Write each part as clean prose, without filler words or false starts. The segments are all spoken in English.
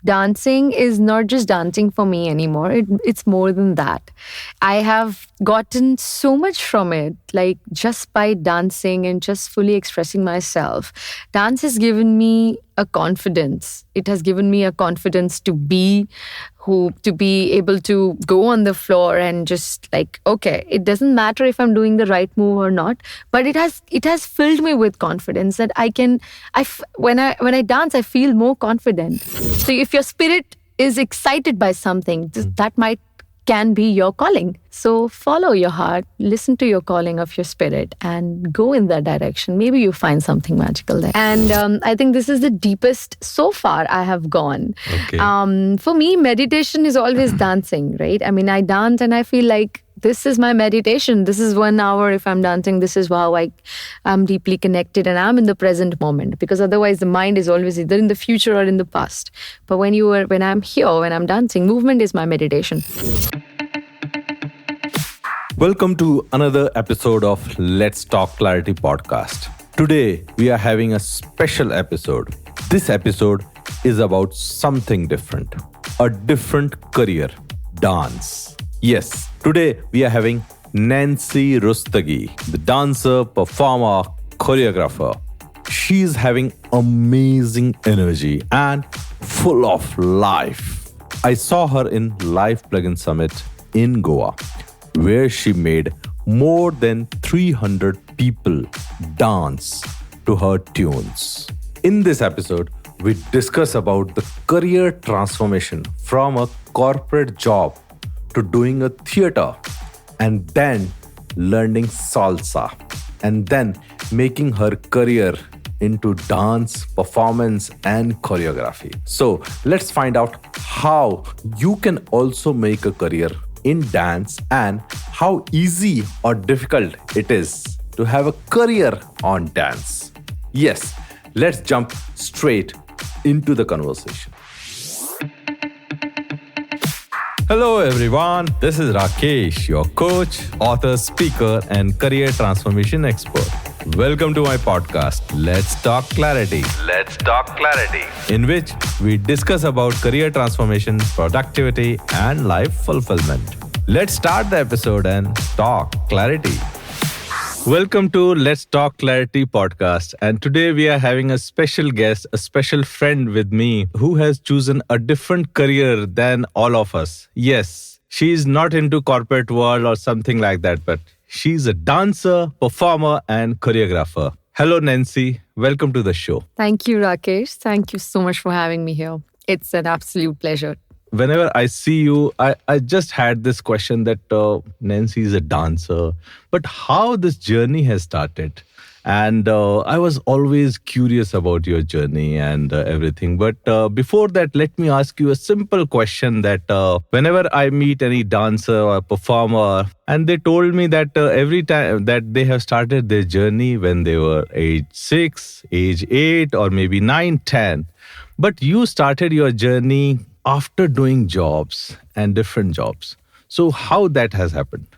dancing is not just dancing for me anymore. It's more than that. I have gotten so much from it, like just by dancing and just fully expressing myself. Dance has given me a confidence. It has given me a confidence to be able to go on the floor and just like, okay, it doesn't matter if I'm doing the right move or not, but it has filled me with confidence that when I dance, I feel more confident. So if your spirit is excited by something, that can be your calling. So follow your heart, listen to your calling of your spirit and go in that direction. Maybe you find something magical there. And I think this is the deepest so far I have gone. Okay. For me, meditation is always dancing, right? I mean, I dance and I feel like this is my meditation. This is 1 hour if I'm dancing. This is how I'm deeply connected and I'm in the present moment, because otherwise the mind is always either in the future or in the past. But when I'm here, when I'm dancing, movement is my meditation. Welcome to another episode of Let's Talk Clarity podcast. Today, we are having a special episode. This episode is about something different, a different career, dance. Yes, today we are having Nancy Rustagi, the dancer, performer, choreographer. She's having amazing energy and full of life. I saw her in Live Plugin Summit in Goa, where she made more than 300 people dance to her tunes. In this episode, we discuss about the career transformation from a corporate job to doing a theater and then learning salsa and then making her career into dance, performance and choreography. So let's find out how you can also make a career in dance and how easy or difficult it is to have a career on dance. Yes, let's jump straight into the conversation. Hello everyone, this is Rakesh, your coach, author, speaker and career transformation expert. Welcome to my podcast, Let's Talk Clarity. Let's Talk Clarity, in which we discuss about career transformation, productivity and life fulfillment. Let's start the episode and talk clarity. Welcome to Let's Talk Clarity podcast. And today we are having a special guest, a special friend with me who has chosen a different career than all of us. Yes, she's not into corporate world or something like that, but she's a dancer, performer and choreographer. Hello, Nancy. Welcome to the show. Thank you, Rakesh. Thank you so much for having me here. It's an absolute pleasure. Whenever I see you, I just had this question that Nancy is a dancer, but how this journey has started. And I was always curious about your journey and everything. But before that, let me ask you a simple question that whenever I meet any dancer or performer, and they told me that every time that they have started their journey when they were age 6, age 8, or maybe 9, 10. But you started your journey after doing jobs and different jobs. So how that has happened?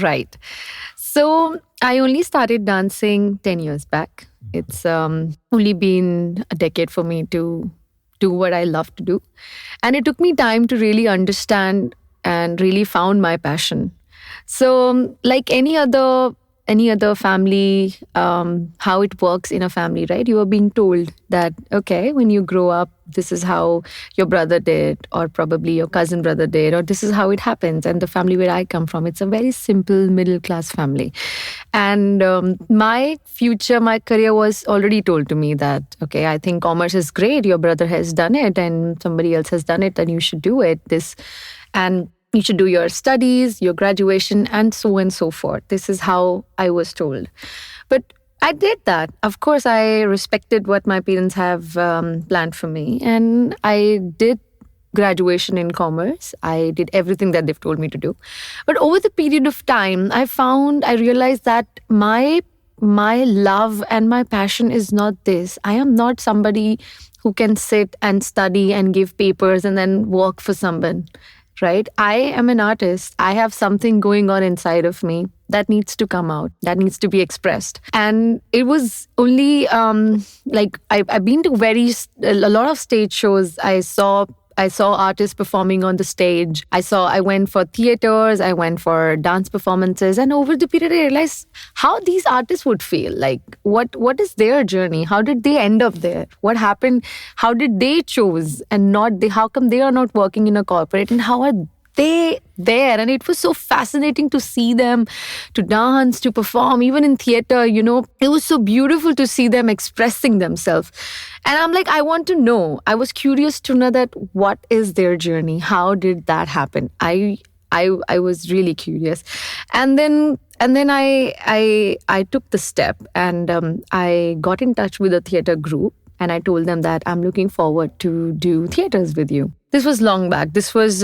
Right. So I only started dancing 10 years back. It's only been a decade for me to do what I love to do. And it took me time to really understand and really found my passion. So like any other family, how it works in a family, right? You are being told that, okay, when you grow up, this is how your brother did, or probably your cousin brother did, or this is how it happens. And the family where I come from, it's a very simple middle-class family. And my career was already told to me that, okay, I think commerce is great. Your brother has done it and somebody else has done it and you should do it. And you should do your studies, your graduation, and so on and so forth. This is how I was told. But I did that. Of course, I respected what my parents have planned for me. And I did graduation in commerce. I did everything that they've told me to do. But over the period of time, I realized that my love and my passion is not this. I am not somebody who can sit and study and give papers and then work for someone. right? I am an artist. I have something going on inside of me that needs to come out, that needs to be expressed. And it was only like I've been to a lot of stage shows. I saw artists performing on the stage. I went for theaters, I went for dance performances. And over the period, I realized how these artists would feel. Like, what is their journey? How did they end up there? What happened? How did they choose and not they? How come they are not working in a corporate? And how are they there? And it was so fascinating to see them, to dance, to perform, even in theater. It was so beautiful to see them expressing themselves. And I'm like, I want to know. I was curious to know that what is their journey? How did that happen? I was really curious. And then I took the step, and I got in touch with a theater group, and I told them that I'm looking forward to do theaters with you. This was long back. This was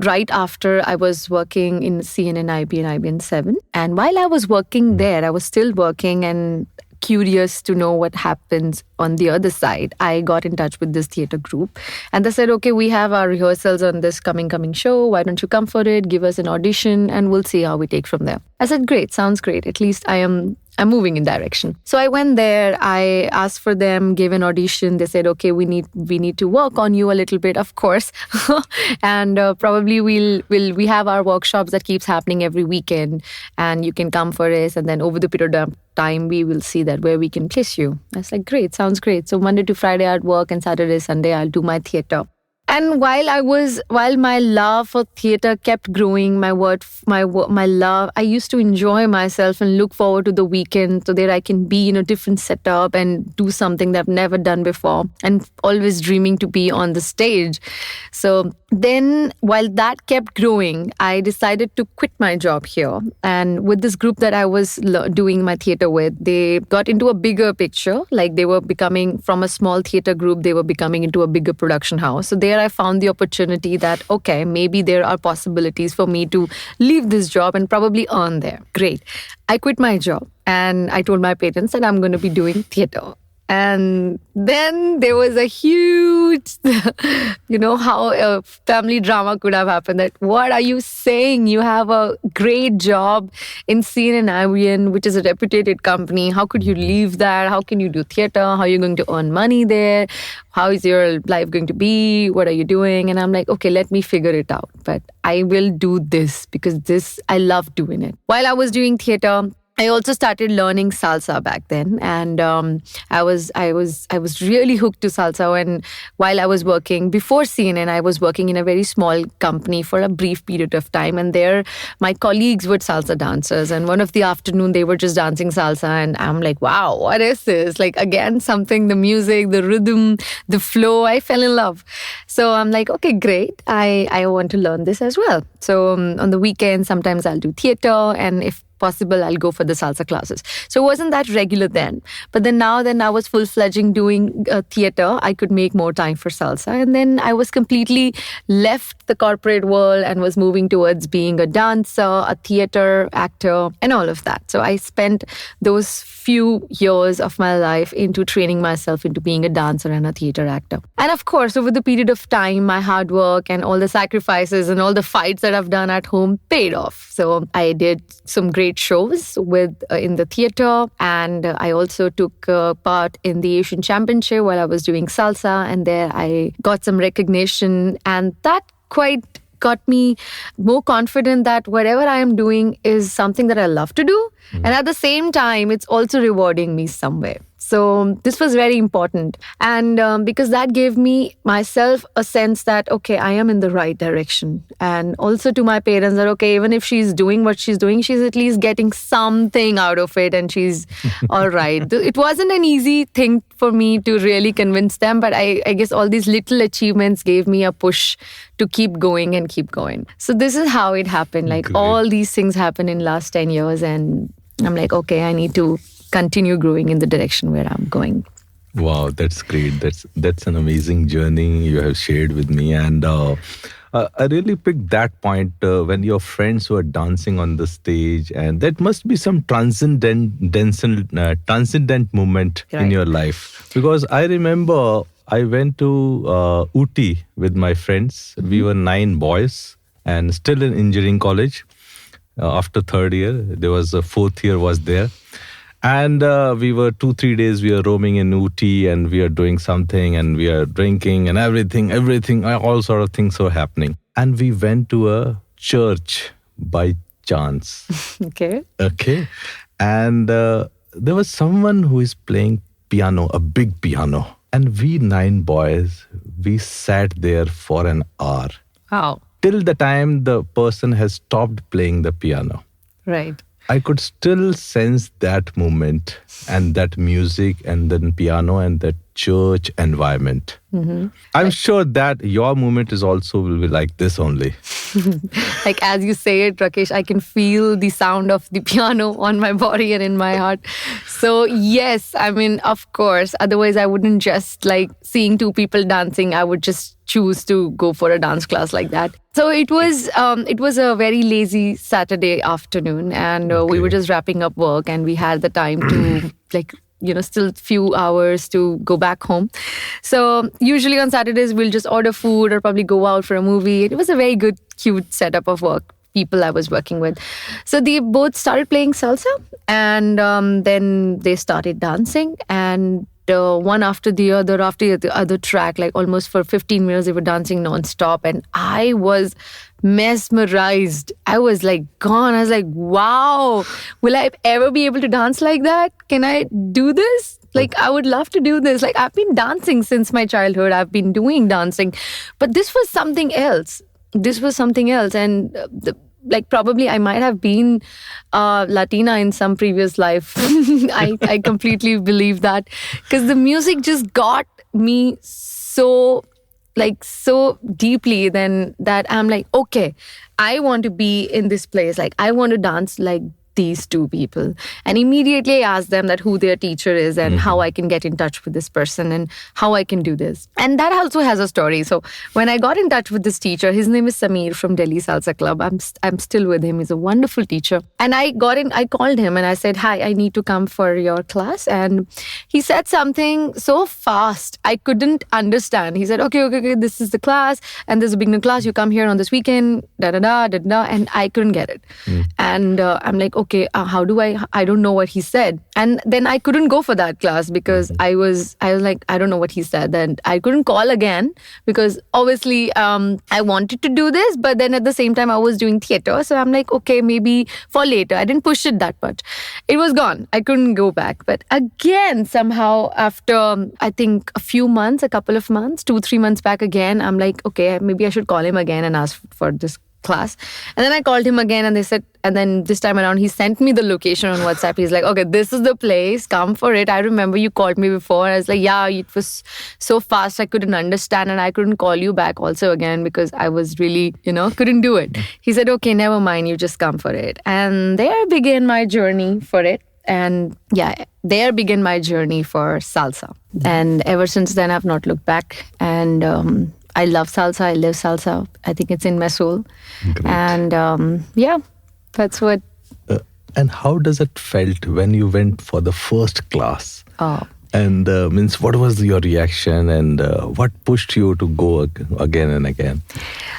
right after I was working in CNN, IB, and IBN 7. And while I was working there, I was still working and curious to know what happens on the other side. I got in touch with this theater group, and they said, okay, we have our rehearsals on this coming show. Why don't you come for it? Give us an audition and we'll see how we take from there. I said, great, sounds great. At least I'm moving in direction. So I went there, I asked for them, gave an audition. They said, okay, we need to work on you a little bit, of course. And probably we have our workshops that keeps happening every weekend, and you can come for us. And then over the period of time, we will see that where we can place you. I was like, great, sounds great. So Monday to Friday I'd work, and Saturday, Sunday I'll do my theater. And while my love for theater kept growing, my love, I used to enjoy myself and look forward to the weekend so that I can be in a different setup and do something that I've never done before, and always dreaming to be on the stage. So then while that kept growing, I decided to quit my job here. And with this group that I was doing my theater with, they got into a bigger picture. Like, they were becoming from a small theater group, they were becoming into a bigger production house. So there I found the opportunity that, okay, maybe there are possibilities for me to leave this job and probably earn there. Great. I quit my job and I told my parents that I'm going to be doing theater. And then there was a huge, how a family drama could have happened. That, what are you saying? You have a great job in CNN IBN, which is a reputed company. How could you leave that? How can you do theater? How are you going to earn money there? How is your life going to be? What are you doing? And I'm like, okay, let me figure it out. But I will do this because I love doing it. While I was doing theater, I also started learning salsa back then, and I was really hooked to salsa. And while I was working before CNN, I was working in a very small company for a brief period of time, and there my colleagues were salsa dancers. And one of the afternoon they were just dancing salsa, and I'm like, wow, what is this? Like, again, something, the music, the rhythm, the flow. I fell in love. So I'm like, okay, great. I want to learn this as well. So on the weekends, sometimes I'll do theater, and if possible, I'll go for the salsa classes. So it wasn't that regular then. But then I was full-fledged doing theater. I could make more time for salsa. And then I was completely left the corporate world and was moving towards being a dancer, a theater actor, and all of that. So I spent those few years of my life into training myself into being a dancer and a theater actor. And of course, over the period of time, my hard work and all the sacrifices and all the fights that I've done at home paid off. So I did some great shows in the theater, and I also took part in the Asian Championship while I was doing salsa, and there I got some recognition, and that quite got me more confident that whatever I am doing is something that I love to do. And at the same time, it's also rewarding me somewhere. So this was very important. And because that gave me myself a sense that, okay, I am in the right direction. And also to my parents that, okay, even if she's doing what she's doing, she's at least getting something out of it and she's all right. It wasn't an easy thing for me to really convince them, but I guess all these little achievements gave me a push to keep going and keep going. So this is how it happened. Like, Great. all these things happened in last 10 years, and I'm like, okay, I need to continue growing in the direction where I'm going. Wow, that's great. That's an amazing journey you have shared with me. And I really picked that point when your friends were dancing on the stage, and that must be some transcendent moment in Right. your life. Because I remember I went to Uti with my friends. We were 9 boys and still in engineering college. After third year, there was a fourth year was there. And we were 2-3 days, we were roaming in Uti and we are doing something and we are drinking and everything, all sort of things were happening. And we went to a church by chance. Okay. Okay. And there was someone who is playing piano, a big piano. And we 9 boys, we sat there for an hour. Wow. Till the time the person has stopped playing the piano. Right. I could still sense that moment and that music and then piano and that church environment. I'm sure that your moment is also will be like this only. Like as you say it, Rakesh, I can feel the sound of the piano on my body and in my heart. So yes, I mean, of course, otherwise I wouldn't just like seeing two people dancing. I would just choose to go for a dance class like that. So it was a very lazy Saturday afternoon, and we were just wrapping up work, and we had the time to still few hours to go back home. So usually on Saturdays we'll just order food or probably go out for a movie. It was a very good, cute setup of work. People I was working with. So they both started playing salsa, and then they started dancing, and one after the other track, like almost for 15 minutes, they were dancing nonstop. And I was mesmerized. I was like gone. I was like, wow, will I ever be able to dance like that? Can I do this? Like, I would love to do this. Like, I've been dancing since my childhood. I've been doing dancing. But this was something else. And probably I might have been Latina in some previous life. I completely believe that, because the music just got me so deeply then that I'm like, okay, I want to be in this place. Like, I want to dance like these two people. And immediately I asked them that who their teacher is and how I can get in touch with this person and how I can do this. And that also has a story. So when I got in touch with this teacher, his name is Samir from Delhi Salsa Club. I'm still with him. He's a wonderful teacher. And I called him and I said, hi, I need to come for your class. And he said something so fast, I couldn't understand. He said, okay, this is the class and there's a beginner class. You come here on this weekend, da-da-da. And I couldn't get it. And I'm like, okay, how do I don't know what he said. And then I couldn't go for that class because I was like, I don't know what he said. And I couldn't call again because obviously I wanted to do this, but then at the same time I was doing theater. So I'm like, okay, maybe for later. I didn't push it that much. It was gone. I couldn't go back. But again, somehow after, I think a couple of months, 2-3 months back again, I'm like, okay, maybe I should call him again and ask for this class. And then I called him again and they said, and then this time around, he sent me the location on WhatsApp. He's like, okay, this is the place. Come for it. I remember you called me before. I was like, yeah, it was so fast. I couldn't understand and I couldn't call you back also again because I was really, couldn't do it. He said, okay, never mind. You just come for it. And there began my journey for it. And yeah, there began my journey for salsa. And ever since then, I've not looked back. And I love salsa. I live salsa. I think it's in my soul. Great. And yeah, that's what. And how does it felt when you went for the first class? Oh. And what was your reaction and what pushed you to go again and again?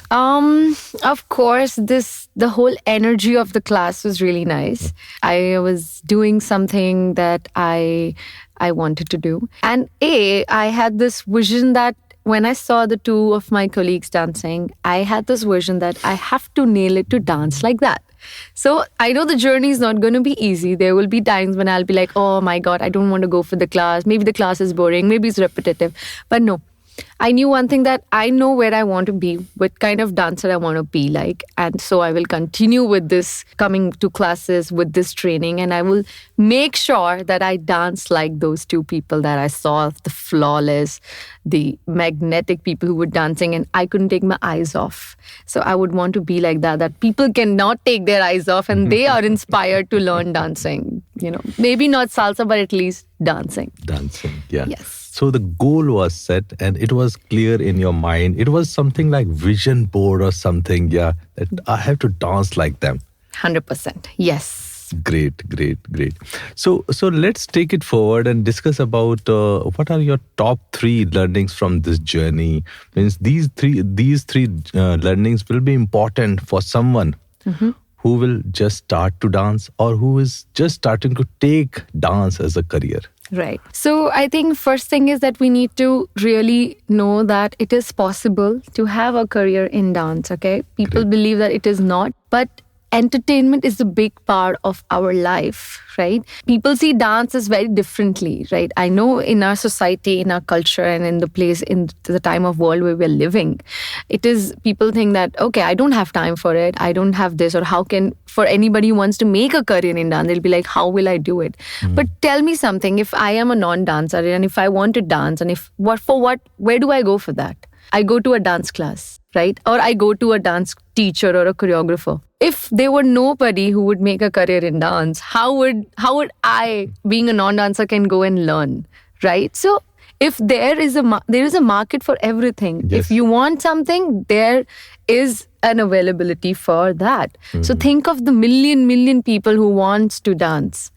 Of course, the whole energy of the class was really nice. I was doing something that I wanted to do. And I had this vision that when I saw the two of my colleagues dancing, I had this vision that I have to nail it to dance like that. So I know the journey is not going to be easy. There will be times when I'll be like, oh my God, I don't want to go for the class. Maybe the class is boring. Maybe it's repetitive. But no, I knew one thing, that I know where I want to be, what kind of dancer I want to be like. And so I will continue with this, coming to classes with this training. And I will make sure that I dance like those two people that I saw, the flawless, the magnetic people who were dancing. And I couldn't take my eyes off. So I would want to be like that people cannot take their eyes off and they are inspired to learn dancing. Maybe not salsa, but at least dancing. Dancing, yeah. Yes. So the goal was set and it was clear in your mind. It was something like vision board or something, that I have to dance like them. 100%. Yes. Great, great, great. So let's take it forward and discuss about what are your top three learnings from this journey. Means these three learnings will be important for someone who will just start to dance or who is just starting to take dance as a career. Right. So I think first thing is that we need to really know that it is possible to have a career in dance, okay? People believe that it is not, but entertainment is a big part of our life, right? People see dance as very differently, right? I know in our society, in our culture, and in the place, in the time of world where we're living, it is, people think that, okay, I don't have time for it. I don't have this, or how can, for anybody who wants to make a career in dance, they'll be like, how will I do it? But tell me something, if I am a non-dancer and if I want to dance, and if, where do I go for that? I go to a dance class, right? Or I go to a dance teacher or a choreographer. If there were nobody who would make a career in dance, how would I, being a non-dancer, can go and learn, right? So if there is a market for everything. Yes. If you want something, there is an availability for that. So think of the million people who wants to dance,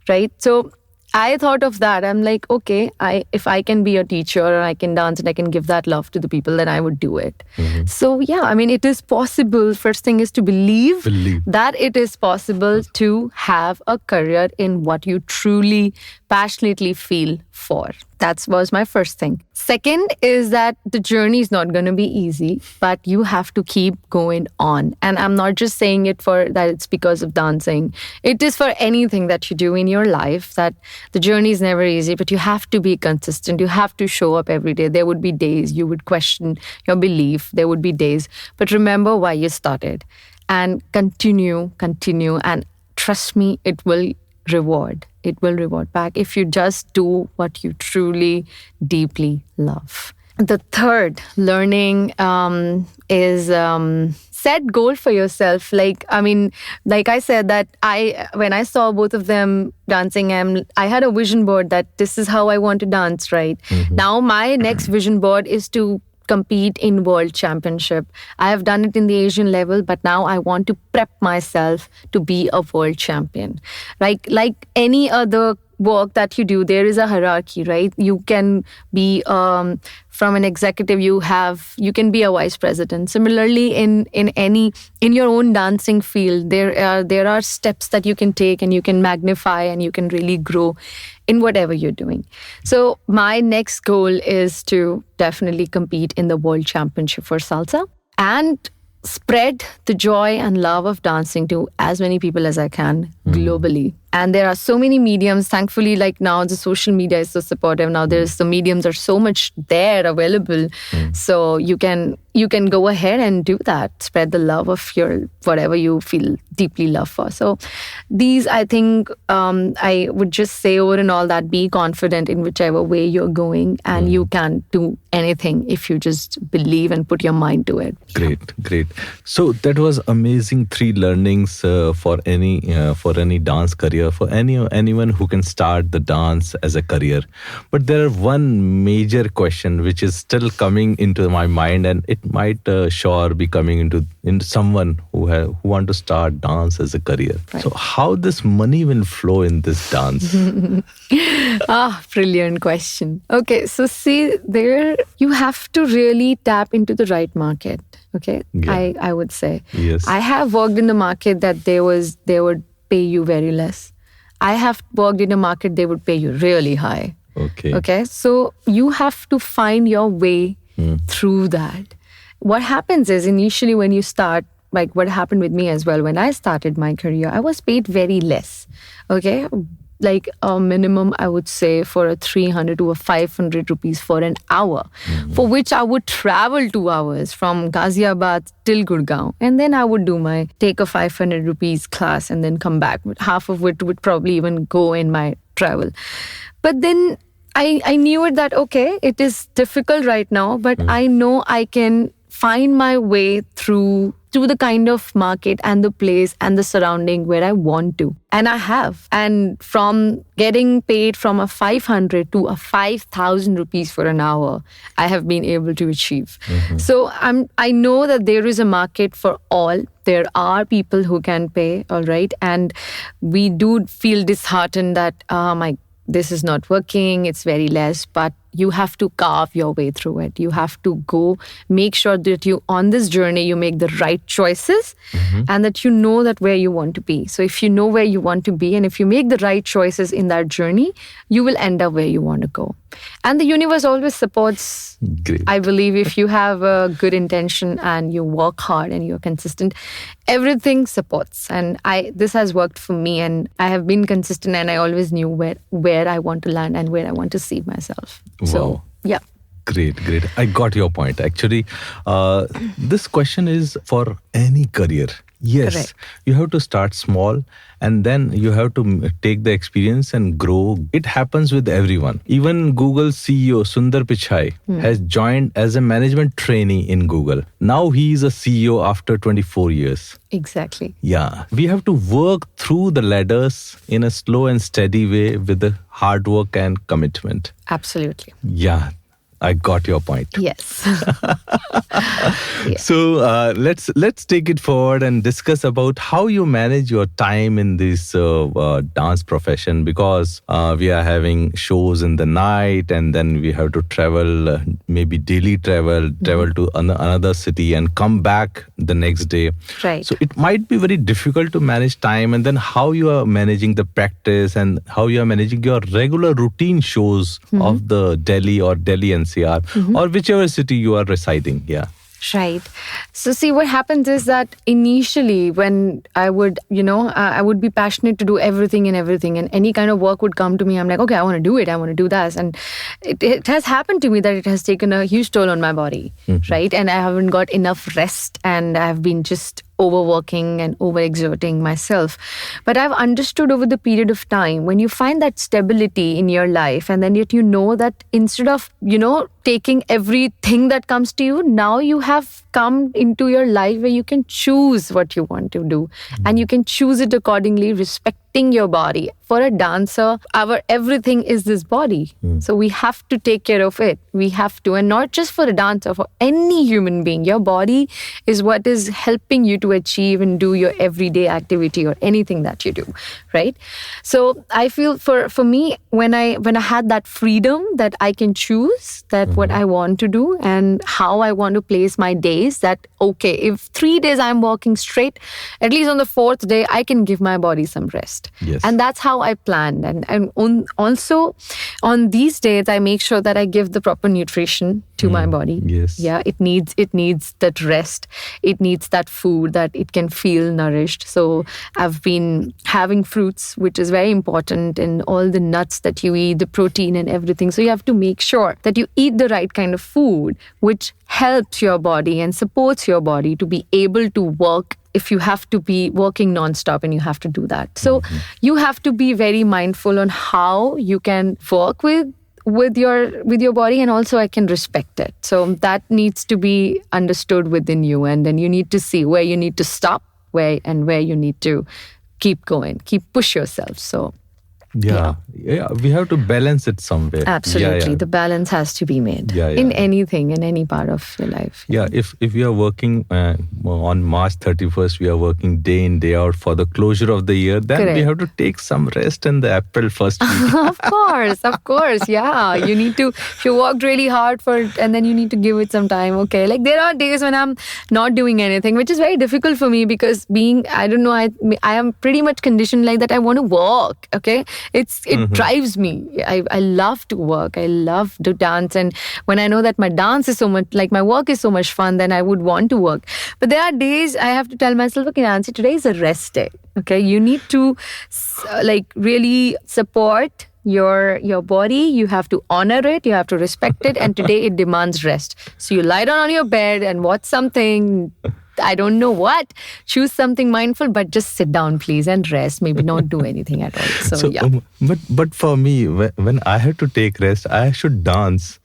right? So I thought of that. I'm like, okay, if I can be a teacher or I can dance and I can give that love to the people, then I would do it. So yeah, I mean, it is possible. First thing is to believe that it is possible to have a career in what you truly, passionately feel for. That was my first thing. Second is that the journey is not going to be easy, but you have to keep going on. And I'm not just saying it for that it's because of dancing. It is for anything that you do in your life, that the journey is never easy, but you have to be consistent. You have to show up every day. There would be days you would question your belief. There would be days, but remember why you started and continue. And trust me, it will reward. It will reward back if you just do what you truly, deeply love. The third learning is set goal for yourself. Like I said that when I saw both of them dancing, I had a vision board that this is how I want to dance, right? Now my next vision board is to compete in world championship. I have done it in the Asian level, but now I want to prep myself to be a world champion. Like any other work that you do, there is a hierarchy, right? You can be from an executive, you can be a vice president. Similarly, in your own dancing field, there are steps that you can take and you can magnify and you can really grow in whatever you're doing. So my next goal is to definitely compete in the world championship for salsa and spread the joy and love of dancing to as many people as I can globally. And there are so many mediums. Thankfully, like now the social media is so supportive. Now the mediums are so much there available. So you can go ahead and do that. Spread the love of your whatever you feel deeply love for. So these, I think, I would just say over and all that be confident in whichever way you're going, and you can do anything if you just believe and put your mind to it. Great. So that was amazing 3 learnings for any dance career, for anyone who can start the dance as a career. But there are one major question which is still coming into my mind, and it might sure be coming into someone who want to start dance as a career. Right. So how this money will flow in this dance? Brilliant question. Okay, so see, there you have to really tap into the right market. Okay, yeah. I would say. Yes. I have worked in the market that they would pay you very less. I have worked in a market they would pay you really high. Okay. So you have to find your way through that. What happens is initially when you start, like what happened with me as well, when I started my career, I was paid very less. Okay. Like a minimum, I would say, for a 300 to a 500 rupees for an hour, for which I would travel 2 hours from Ghaziabad till Gurgaon. And then I would take a 500 rupees class and then come back. Half of it would probably even go in my travel. But then I knew it that, okay, it is difficult right now, but I know I can find my way through to the kind of market and the place and the surrounding where I want to. And I have. And from getting paid from a 500 to a 5,000 rupees for an hour, I have been able to achieve. So I know that there is a market for all. There are people who can pay, all right? And we do feel disheartened that, this is not working, it's very less, but you have to carve your way through it. You have to go make sure that you, on this journey, you make the right choices and that you know that where you want to be. So if you know where you want to be and if you make the right choices in that journey, you will end up where you want to go. And the universe always supports. Great. I believe if you have a good intention and you work hard and you're consistent, everything supports. And this has worked for me, and I have been consistent, and I always knew where I want to land and where I want to see myself. Wow. So, yeah. Great. I got your point. Actually, this question is for any career. Yes, Correct. You have to start small and then you have to take the experience and grow. It happens with everyone. Even Google CEO Sundar Pichai has joined as a management trainee in Google. Now he is a CEO after 24 years. Exactly. Yeah, we have to work through the ladders in a slow and steady way with the hard work and commitment. Absolutely. Yeah, I got your point. Yes. So let's take it forward and discuss about how you manage your time in this dance profession, because we are having shows in the night and then we have to travel, maybe daily travel to another city and come back the next day. Right. So it might be very difficult to manage time, and then how you are managing the practice and how you are managing your regular routine shows of the Delhi or Delhi NCR or whichever city you are residing. Yeah. Right. So see, what happens is that initially when I would, I would be passionate to do everything and any kind of work would come to me. I'm like, okay, I want to do it. I want to do that. And it has happened to me that it has taken a huge toll on my body, right? And I haven't got enough rest and I've been just overworking and overexerting myself. But I've understood over the period of time, when you find that stability in your life and then yet you know that instead of, taking everything that comes to you, now you have come into your life where you can choose what you want to do and you can choose it accordingly, respecting your body. For a dancer, our everything is this body. So we have to take care of it. We have to, and not just for a dancer, for any human being. Your body is what is helping you to achieve and do your everyday activity or anything that you do, right? So I feel for me, when I had that freedom that I can choose that what I want to do and how I want to place my days, that okay, if 3 days I'm walking straight, at least on the 4th day, I can give my body some rest. Yes. And that's how I planned. And also on these days, I make sure that I give the proper nutrition to my body. Yes. Yeah, it needs that rest. It needs that food that it can feel nourished. So I've been having fruits, which is very important, and all the nuts that you eat, the protein and everything. So you have to make sure that you eat the right kind of food, which helps your body and supports your body to be able to work if you have to be working nonstop and you have to do that. So you have to be very mindful on how you can work with your body, and also I can respect it. So that needs to be understood within you, and then you need to see where you need to stop, where you need to keep going, push yourself. So Yeah, we have to balance it somewhere. absolutely, Yeah. the balance has to be made Yeah. in anything, in any part of your life. Yeah, if we are working on March 31st, we are working day in, day out for the closure of the year, then Correct. we have to take some rest in the April 1st week. Of course, yeah. You need to, if you worked really hard for it and then you need to give it some time, okay. Like there are days when I'm not doing anything, which is very difficult for me because I am pretty much conditioned like that. I want to work, okay. It drives me. I love to work. I love to dance. And when I know that my dance is so much, like my work is so much fun, then I would want to work. But there are days I have to tell myself, okay, Nancy, today is a rest day. Okay, you need to really support your body. You have to honor it. You have to respect it. And today it demands rest. So you lie down on your bed and watch something. I don't know what. Choose something mindful, but just sit down, please, and rest. Maybe not do anything at all. So yeah. But for me, when I have to take rest, I should dance.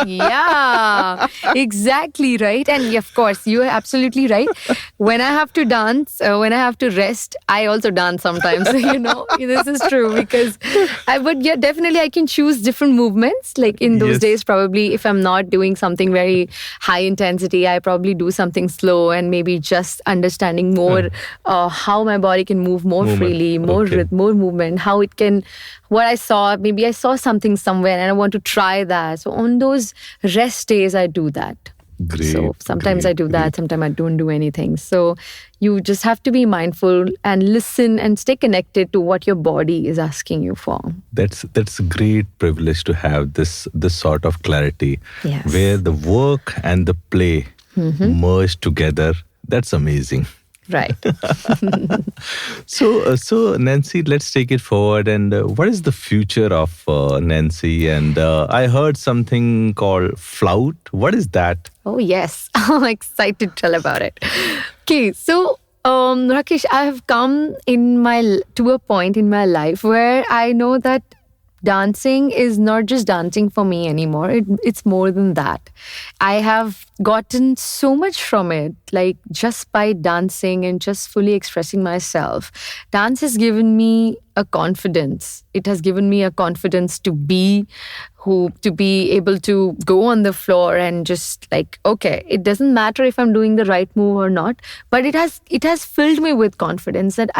Yeah, exactly, right. And of course, you are absolutely right. When I have to dance, when I have to rest, I also dance sometimes. This is true because but yeah, definitely I can choose different movements. Like in those Yes. days, probably if I'm not doing something very high intensity, I probably do something slow and maybe just understanding more how my body can move more Movement. freely, more Okay. rhythm, more movement, how it can, what I saw, maybe I saw something somewhere and I want to try that. So on those rest days, I do that. Great. So sometimes I do that, great. sometimes I don't do anything. So you just have to be mindful and listen and stay connected to what your body is asking you for. That's a great privilege to have this sort of clarity, Yes. where the work and the play merge together. That's amazing. Right. So Nancy, let's take it forward. And what is the future of Nancy? And I heard something called flout. What is that? Oh, yes. I'm excited to tell about it. Okay, so Rakesh, I have come to a point in my life where I know that dancing is not just dancing for me anymore. It's more than that. I have gotten so much from it, like just by dancing and just fully expressing myself. Dance has given me a confidence. It has given me a confidence to be able to go on the floor and just like, okay, it doesn't matter if I'm doing the right move or not, but it has filled me with confidence that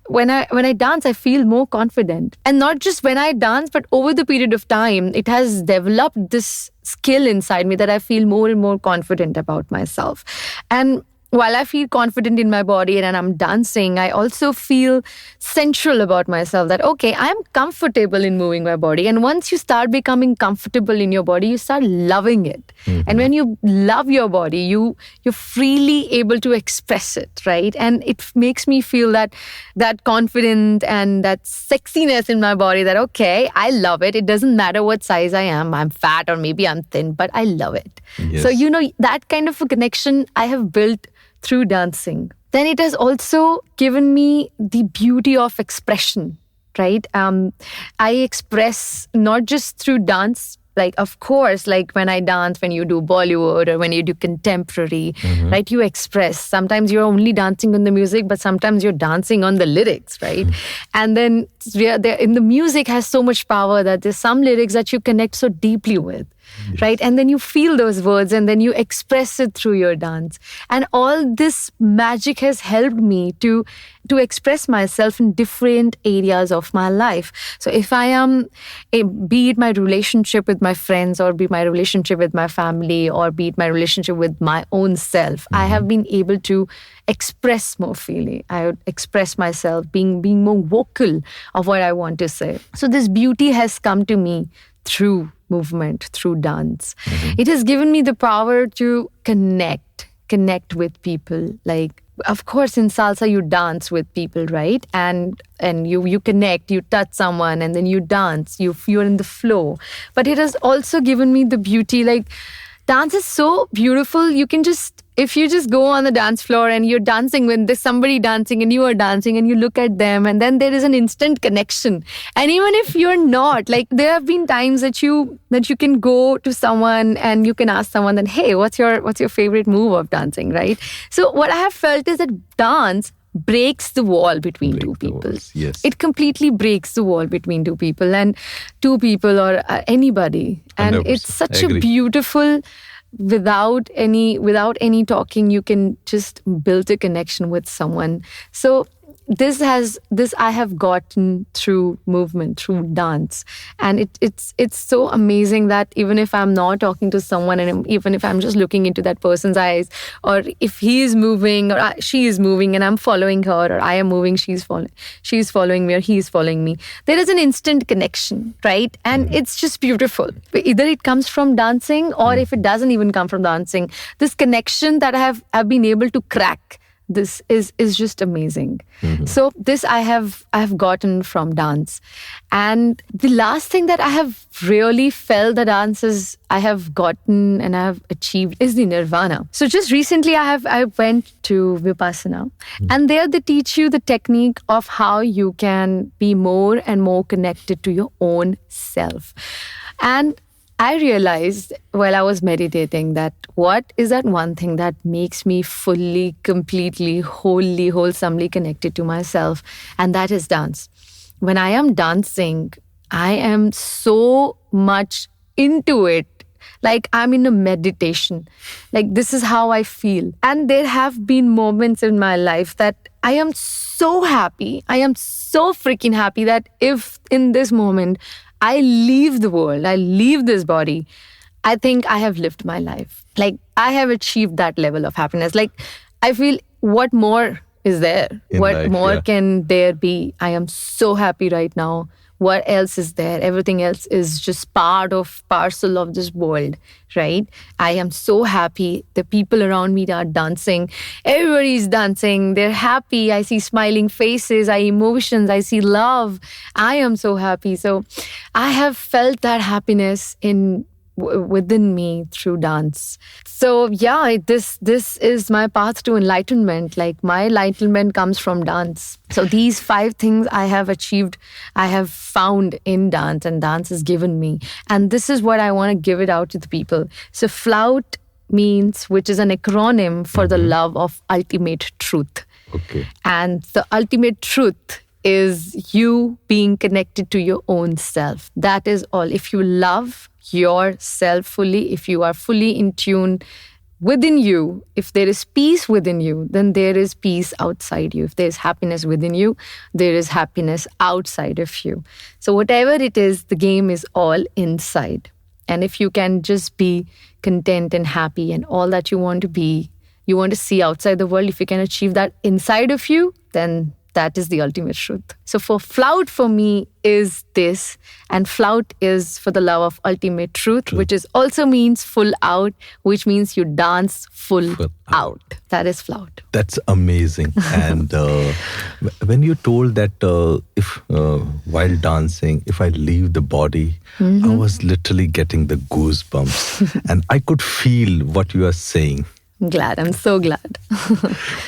when I dance, I feel more confident. And not just when I dance, but over the period of time, it has developed this skill inside me that I feel more and more confident about myself. And while I feel confident in my body and I'm dancing, I also feel central about myself that, okay, I'm comfortable in moving my body. And once you start becoming comfortable in your body, you start loving it. And when you love your body, you're freely able to express it, right? And it makes me feel that confident and that sexiness in my body that, okay, I love it. It doesn't matter what size I am. I'm fat or maybe I'm thin, but I love it. Yes. So, that kind of a connection I have built through dancing. Then it has also given me the beauty of expression, right? I express not just through dance, like, of course, like when I dance, when you do Bollywood or when you do contemporary, right? You express. Sometimes you're only dancing on the music, but sometimes you're dancing on the lyrics, right? And then in the music has so much power that there's some lyrics that you connect so deeply with. Yes. Right? And then you feel those words and then you express it through your dance. And all this magic has helped me to express myself in different areas of my life. So if I am, be it my relationship with my friends or be my relationship with my family or be it my relationship with my own self, I have been able to express more freely. I would express myself, being more vocal of what I want to say. So this beauty has come to me through movement, through dance. It has given me the power to connect with people. Like, of course, in salsa, you dance with people, right? And you connect, you touch someone, and then you dance, you're in the flow. But it has also given me the beauty, like, dance is so beautiful. You can if you just go on the dance floor and you're dancing when there's somebody dancing and you are dancing and you look at them and then there is an instant connection. And even if you're not, like, there have been times that you can go to someone and you can ask someone that, hey, what's your favorite move of dancing, right? So what I have felt is that dance breaks the wall between two people. Yes. It completely breaks the wall between two people and two people or anybody. And 100%. it's such I agree. a beautiful, without any talking, you can just build a connection with someone. So this I have gotten through movement, through dance. And it's so amazing that even if I'm not talking to someone and even if I'm just looking into that person's eyes, or if he is moving or she is moving and I'm following her, or I am moving, she's following me, or he's following me, there is an instant connection, right? And it's just beautiful. Either it comes from dancing or if it doesn't even come from dancing, this connection that I've been able to crack is just amazing. So this I have gotten from dance. And the last thing that I have really felt the dances I have gotten and I have achieved is the nirvana. So just recently I went to Vipassana, and there they teach you the technique of how you can be more and more connected to your own self. And I realized while I was meditating that what is that one thing that makes me fully, completely, wholly, wholesomely connected to myself? And that is dance. When I am dancing, I am so much into it. Like I'm in a meditation. Like this is how I feel. And there have been moments in my life that I am so happy. I am so freaking happy that if in this moment I leave the world, I leave this body, I think I have lived my life. Like I have achieved that level of happiness. Like I feel what more is there? What life, more can there be? I am so happy right now. What else is there? Everything else is just parcel of this world, right? I am so happy. The people around me are dancing. Everybody's dancing. They're happy. I see smiling faces. I emotions. I see love. I am so happy. So I have felt that happiness within me through dance. So yeah, this is my path to enlightenment. Like my enlightenment comes from dance. So these 5 things I have achieved, I have found in dance, and dance has given me. And this is what I want to give it out to the people. So flout means, which is an acronym for the love of ultimate truth. Okay. And the ultimate truth is you being connected to your own self. That is all. If you love yourself fully, if you are fully in tune within you, if there is peace within you, then there is peace outside you. If there is happiness within you, there is happiness outside of you. So whatever it is, the game is all inside. And if you can just be content and happy and all that you want to be, you want to see outside the world, if you can achieve that inside of you, then that is the ultimate truth. So for flout for me is this, and flout is for the love of ultimate truth, which is also means full out, which means you dance full out. That is flout. That's amazing. And when you told that if while dancing, if I leave the body, I was literally getting the goosebumps, and I could feel what you are saying. I'm glad. I'm so glad.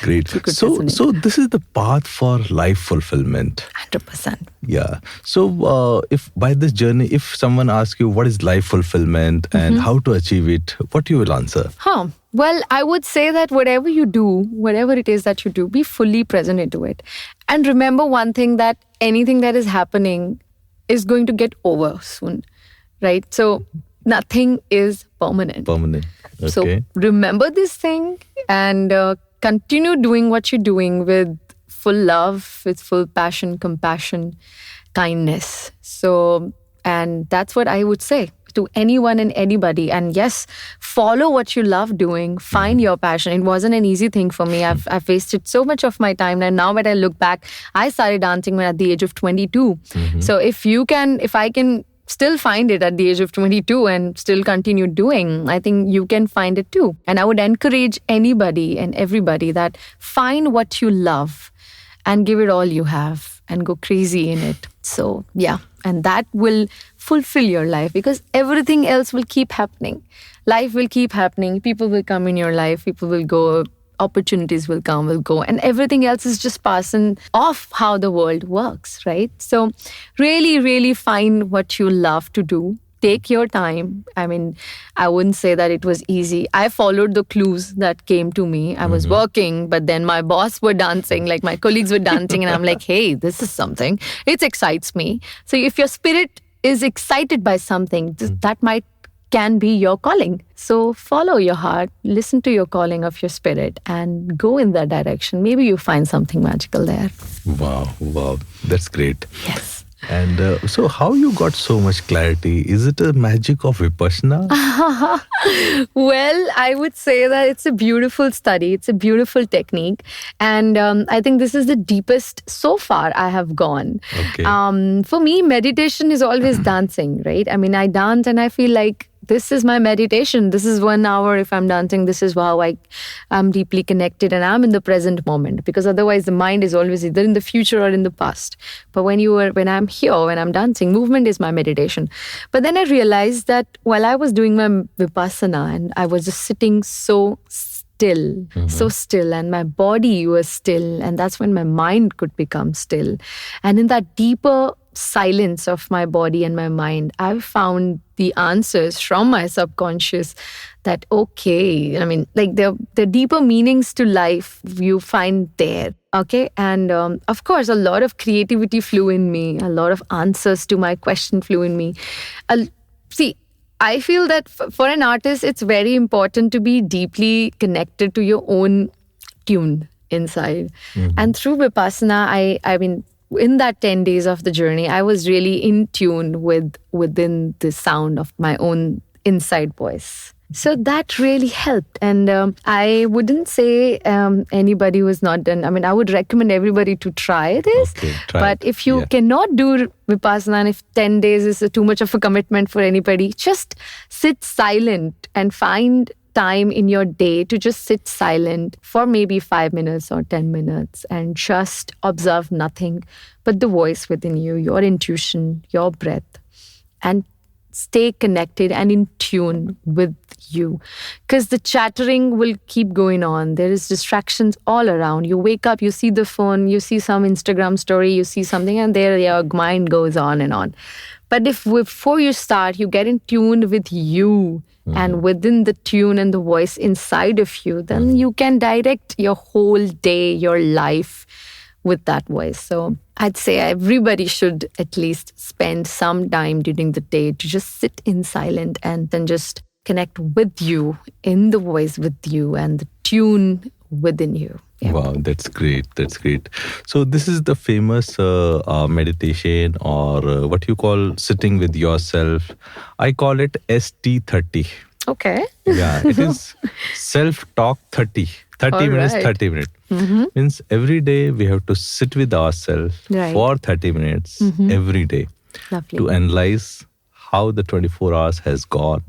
Great. So this is the path for life fulfillment. 100%. Yeah. So if by this journey, if someone asks you what is life fulfillment and how to achieve it, what you will answer? Well, I would say that whatever you do, whatever it is that you do, be fully present into it. And remember one thing, that anything that is happening is going to get over soon, right? So nothing is permanent. Okay. So remember this thing and continue doing what you're doing with full love, with full passion, compassion, kindness. So, and that's what I would say to anyone and anybody. And yes, follow what you love doing. Find your passion. It wasn't an easy thing for me. I've wasted so much of my time. And now when I look back, I started dancing when at the age of 22. So if I can still find it at the age of 22 and still continue doing, I think you can find it too. And I would encourage anybody and everybody that find what you love and give it all you have and go crazy in it. So yeah, and that will fulfill your life, because everything else will keep happening. Life will keep happening. People will come in your life. People will go. Opportunities will come, will go, and everything else is just passing off how the world works, right? So really, really find what you love to do. Take your time. I mean, I wouldn't say that it was easy. I followed the clues that came to me. I was working, but then my boss were dancing, like my colleagues were dancing, and I'm like, hey, this is something. It excites me. So if your spirit is excited by something, that can be your calling. So follow your heart, listen to your calling of your spirit and go in that direction. Maybe you find something magical there. Wow. That's great. Yes. And so how you got so much clarity? Is it a magic of Vipassana? Well, I would say that it's a beautiful study. It's a beautiful technique. And I think this is the deepest so far I have gone. Okay. For me, meditation is always dancing, right? I mean, I dance and I feel like this is my meditation. This is 1 hour if I'm dancing. This is how I'm deeply connected and I'm in the present moment, because otherwise the mind is always either in the future or in the past. But when I'm here, when I'm dancing, movement is my meditation. But then I realized that while I was doing my vipassana and I was just sitting so still, and my body was still, and that's when my mind could become still. And in that deeper silence of my body and my mind, I found the answers from my subconscious that, okay, I mean, like the deeper meanings to life you find there. Okay. And of course, a lot of creativity flew in me. A lot of answers to my question flew in me. See, I feel that for an artist, it's very important to be deeply connected to your own tune inside. And through Vipassana, I mean, in that 10 days of the journey, I was really in tune within the sound of my own inside voice. So that really helped. And I wouldn't say anybody who's not done, I mean, I would recommend everybody to try this. Okay, but if you cannot do Vipassana, and if 10 days is too much of a commitment for anybody, just sit silent and find time in your day to just sit silent for maybe 5 minutes or 10 minutes and just observe nothing but the voice within you, your intuition, your breath, and stay connected and in tune with you, because the chattering will keep going on. There is distractions all around. You wake up, you see the phone, you see some Instagram story, you see something, and there your mind goes on and on. But if before you start, you get in tune with you and within the tune and the voice inside of you, then you can direct your whole day, your life with that voice. So I'd say everybody should at least spend some time during the day to just sit in silent and then just connect with you, in the voice with you and the tune within you. Yeah. Wow, that's great. That's great. So this is the famous meditation, or what you call sitting with yourself. I call it ST30. Okay. Yeah, it is self-talk 30. 30 All minutes, right. 30 minutes. Means every day we have to sit with ourselves Right. for 30 minutes every day Lovely. to analyze how the 24 hours has gone,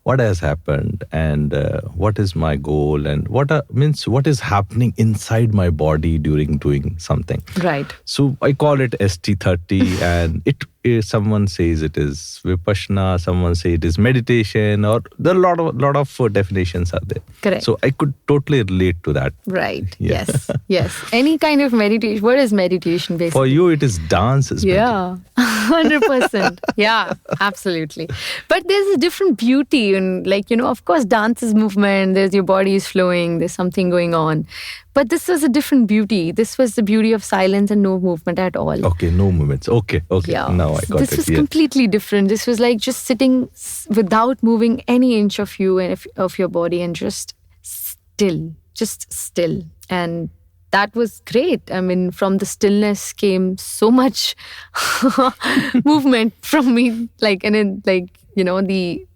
what has happened, and what is my goal, and what is happening inside my body during doing something. Right. So I call it ST30, and someone says it is Vipassana, someone say it is meditation, or there are a lot of definitions are there. Correct. So I could totally relate to that. Right. Yeah. Yes. Yes. Any kind of meditation. What is meditation basically? For you, it is dance, is Yeah, 100%. Yeah, absolutely. But there's a different beauty in, like, of course, dance is movement. There's your body is flowing. There's something going on. But this was a different beauty. This was the beauty of silence and no movement at all. Okay, no movements. Okay. Yeah. Now I got this it. was Yeah. completely different. This was like just sitting without moving any inch of you and of your body, and just still. And that was great. I mean, from the stillness came so much movement from me. Like, and then,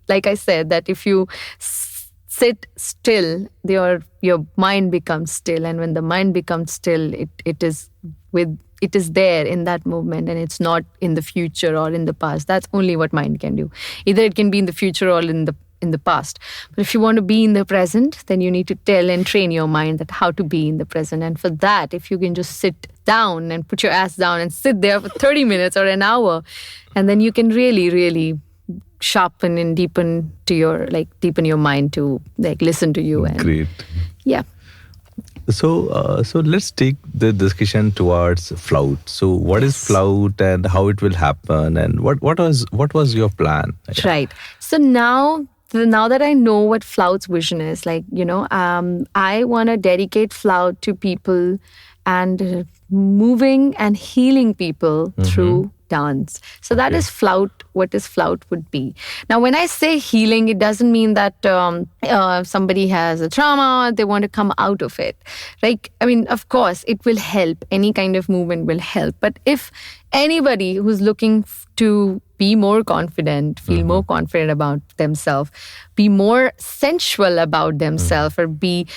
like I said, that if you sit still, your mind becomes still, and when the mind becomes still, it is there in that movement, and it's not in the future or in the past. That's only what mind can do. Either it can be in the future or in the past. But if you want to be in the present, then you need to tell and train your mind that how to be in the present. And for that, if you can just sit down and put your ass down and sit there for 30 minutes or an hour, and then you can really, really sharpen and deepen your mind to listen to you. And Great. yeah. So let's take the discussion towards flout. So what is flout, and how it will happen, and what was your plan? Right. So now that I know what flout's vision is, I want to dedicate flout to people and moving and healing people through dance. So that is flout, what is flout would be. Now, when I say healing, it doesn't mean that somebody has a trauma, they want to come out of it. Of course, it will help. Any kind of movement will help. But if anybody who's looking to be more confident, feel more confident about themselves, be more sensual about themselves, or being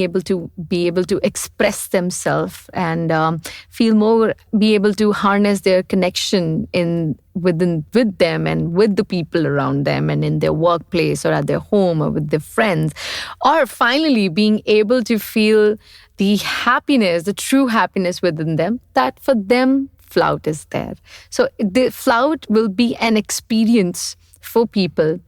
able to express themselves and be able to harness their connection in with them and with the people around them and in their workplace or at their home or with their friends, or finally being able to feel the happiness, the true happiness within them, that for them flout is there. So the flout will be an experience for people.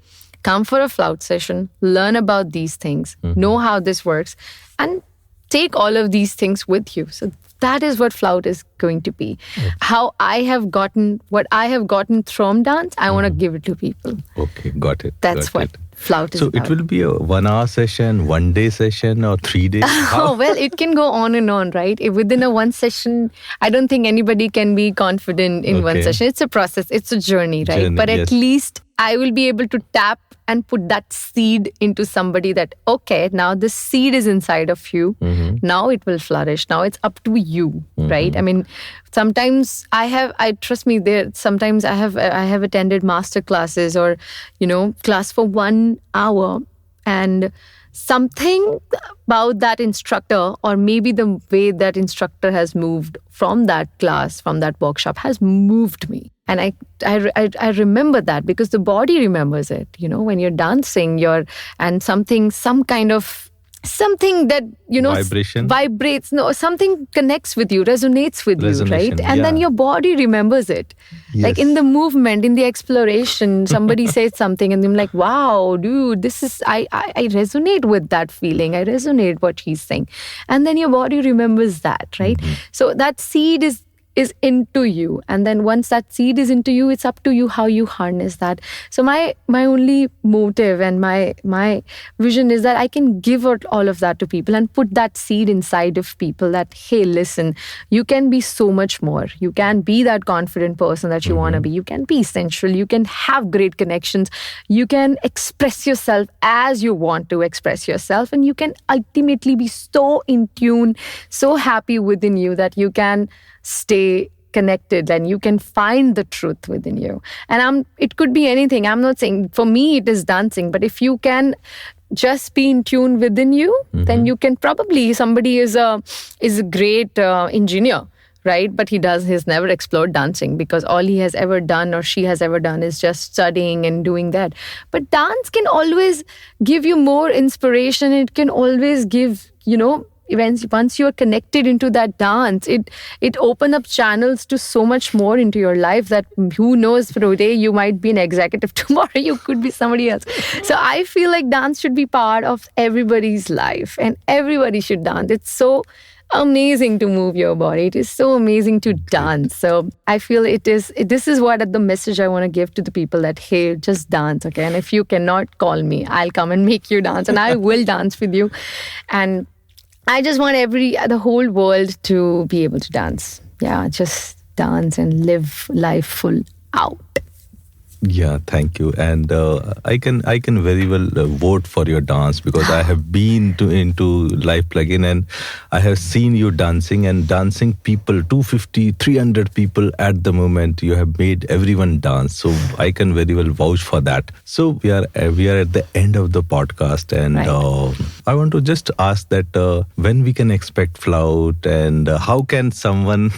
Come for a flout session, learn about these things, know how this works, and take all of these things with you. So that is what flout is going to be. How I have gotten what I have gotten from dance, I want to give it to people. Okay, got it. That's got what it. flout is So about. it will be a 1 hour session, 1 day session, or 3 days? Oh, well, it can go on and on, right? If within a one session, I don't think anybody can be confident in one Okay. session. It's a process, it's a journey, right? Journey, But at yes. least I will be able to tap and put that seed into somebody that, okay, now this seed is inside of you. Now it will flourish. Now it's up to you, right? I mean, sometimes trust me, sometimes I have attended master classes or, class for 1 hour, and something about that instructor, or maybe the way that instructor has moved from that class, from that workshop, has moved me. And I remember that because the body remembers it. When you're dancing, something that Vibration? vibrates, no, something connects with you, resonates with you, right? Resonation, And then yeah. your body remembers it. Like in Yes. the movement, in the exploration, somebody says something and I'm like, wow, dude, this is I resonate with that feeling. I resonate what he's saying. And then your body remembers that, right? So that seed is into you, and then once that seed is into you, it's up to you how you harness that. So my only motive and my vision is that I can give out all of that to people and put that seed inside of people that, hey, listen, you can be so much more. You can be that confident person that you want to be. You can be sensual. You can have great connections. You can express yourself as you want to express yourself, and you can ultimately be so in tune, so happy within you that you can stay connected and you can find the truth within you. And it could be anything. I'm not saying, for me it is dancing, but if you can just be in tune within you, then you can probably, somebody is a great engineer, right? But he's never explored dancing because all he has ever done or she has ever done is just studying and doing that. But dance can always give you more inspiration. It can always give, once you are connected into that dance, it opens up channels to so much more into your life that who knows, today you might be an executive, tomorrow you could be somebody else. So I feel like dance should be part of everybody's life and everybody should dance. It's so amazing to move your body. It is so amazing to dance. So I feel this is what the message I want to give to the people, that, hey, just dance, okay? And if you cannot, call me. I'll come and make you dance and I will dance with you. And I just want the whole world to be able to dance. Yeah, just dance and live life full out. Yeah, thank you. And I can very well vote for your dance because I have been into Live Plugin and I have seen you dancing people, 250, 300 people at the moment. You have made everyone dance. So I can very well vouch for that. So we are at the end of the podcast, and Right. I want to just ask that when we can expect Flout, and how can someone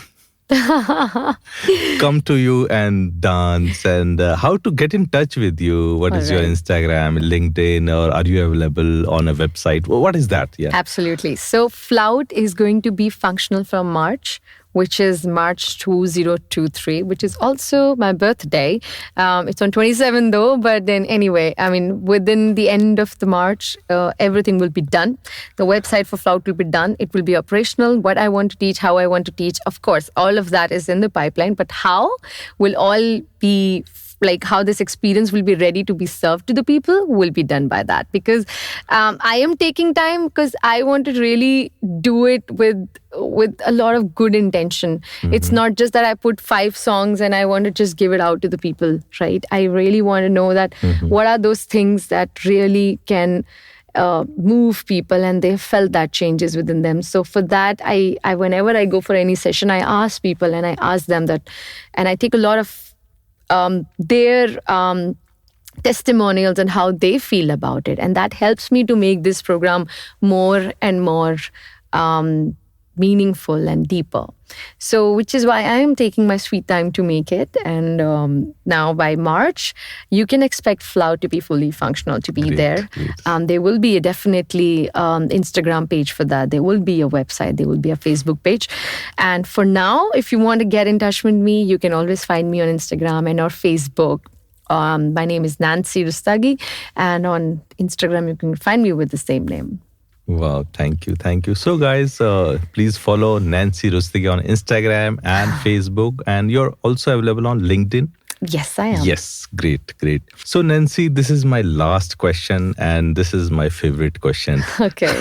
come to you and dance, and how to get in touch with you? What is your Alright. Instagram, LinkedIn, or are you available on a website? What is that? Yeah. Absolutely. So Flout is going to be functional from March, which is March 2023, which is also my birthday. It's on 27 though, but then anyway, I mean, within the end of the March, everything will be done. The website for Flout will be done. It will be operational. What I want to teach, how I want to teach, of course, all of that is in the pipeline, but how will all be, like how this experience will be ready to be served to the people will be done by that, because I am taking time because I want to really do it with a lot of good intention. It's not just that I put 5 songs and I want to just give it out to the people, right? I really want to know that what are those things that really can move people and they felt that changes within them. So for that, I whenever I go for any session, I ask people and I ask them that, and I take a lot of their testimonials and how they feel about it. And that helps me to make this program more and more meaningful and deeper. So, which is why I am taking my sweet time to make it. And now by March, you can expect Flow to be fully functional, to be Great, there. great. There will be a definitely Instagram page for that. There will be a website. There will be a Facebook page. And for now, if you want to get in touch with me, you can always find me on Instagram and or Facebook. My name is Nancy Rustagi. And on Instagram, you can find me with the same name. Wow, thank you, thank you. So, guys, please follow Nancy Rustagi on Instagram and Facebook, and you're also available on LinkedIn. Yes, I am. Yes, great, great. So, Nancy, this is my last question, and this is my favorite question. Okay.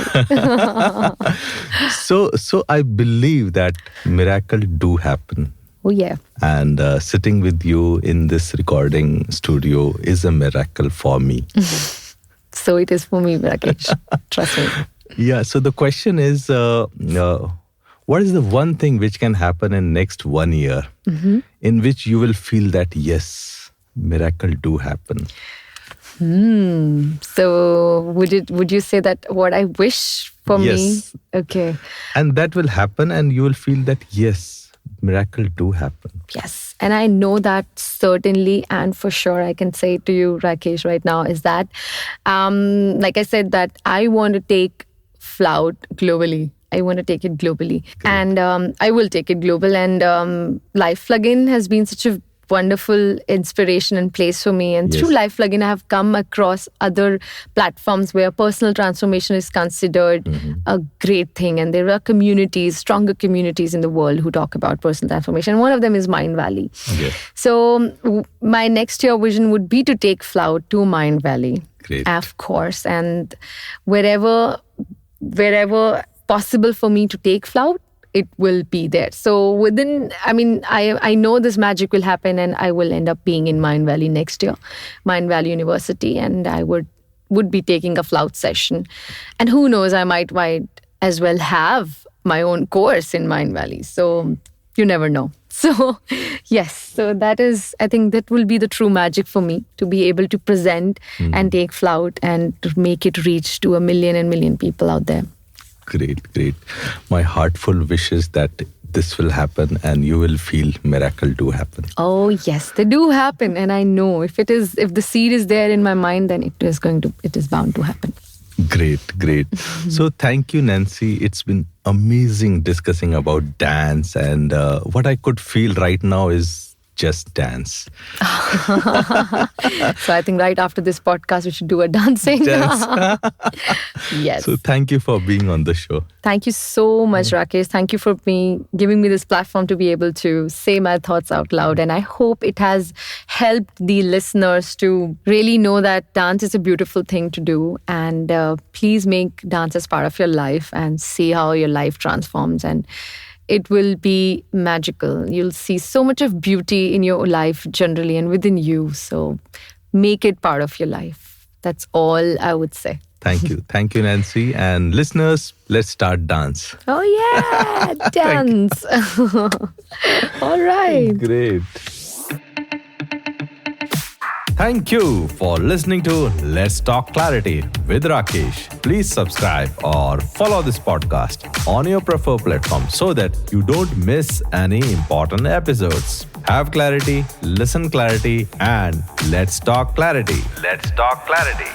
So I believe that miracle do happen, Oh, yeah. and sitting with you in this recording studio is a miracle for me. So it is for me, Rakesh. Trust me. Yeah. So the question is, what is the one thing which can happen in next 1 year in which you will feel that yes, miracle do happen? So would you say that what I wish for me? Yes. Okay. And that will happen, and you will feel that yes, miracle do happen. Yes. And I know that certainly and for sure I can say to you, Rakesh, right now is that, like I said, that I want to take Flout globally. I want to take it globally. And I will take it global. And Life Plugin has been such a wonderful inspiration and place for me. And Yes. through Life Plugin, I have come across other platforms where personal transformation is considered a great thing. And there are communities, stronger communities in the world who talk about personal transformation. One of them is Mind Valley. Yes. So my next year vision would be to take Flout to Mind Valley. Great. Of course. And wherever possible for me to take Flout, it will be there. So I know this magic will happen and I will end up being in Mind Valley next year, Mind Valley University, and I would be taking a Flout session. And who knows, I might as well have my own course in Mind Valley. So you never know. So yes, so that is, I think that will be the true magic for me, to be able to present and take Flout and to make it reach to a million people out there. Great, great. My heartful wish is that this will happen and you will feel miracle do happen. Oh yes, they do happen. And I know if the seed is there in my mind, then it is bound to happen. Great, great. So thank you, Nancy. It's been amazing discussing about dance, and what I could feel right now is just dance. So I think right after this podcast, we should do a dancing. Dance. Yes. So thank you for being on the show. Thank you so much, Rakesh. Thank you for giving me this platform to be able to say my thoughts out loud. And I hope it has helped the listeners to really know that dance is a beautiful thing to do. And please make dance as part of your life and see how your life transforms. And it will be magical. You'll see so much of beauty in your life generally and within you. So make it part of your life. That's all I would say. Thank you. Thank you, Nancy. And listeners, let's start dance. Oh, yeah. Dance. All right. Great. Thank you for listening to Let's Talk Clarity with Rakesh. Please subscribe or follow this podcast on your preferred platform so that you don't miss any important episodes. Have clarity, listen clarity, and let's talk clarity. Let's talk clarity.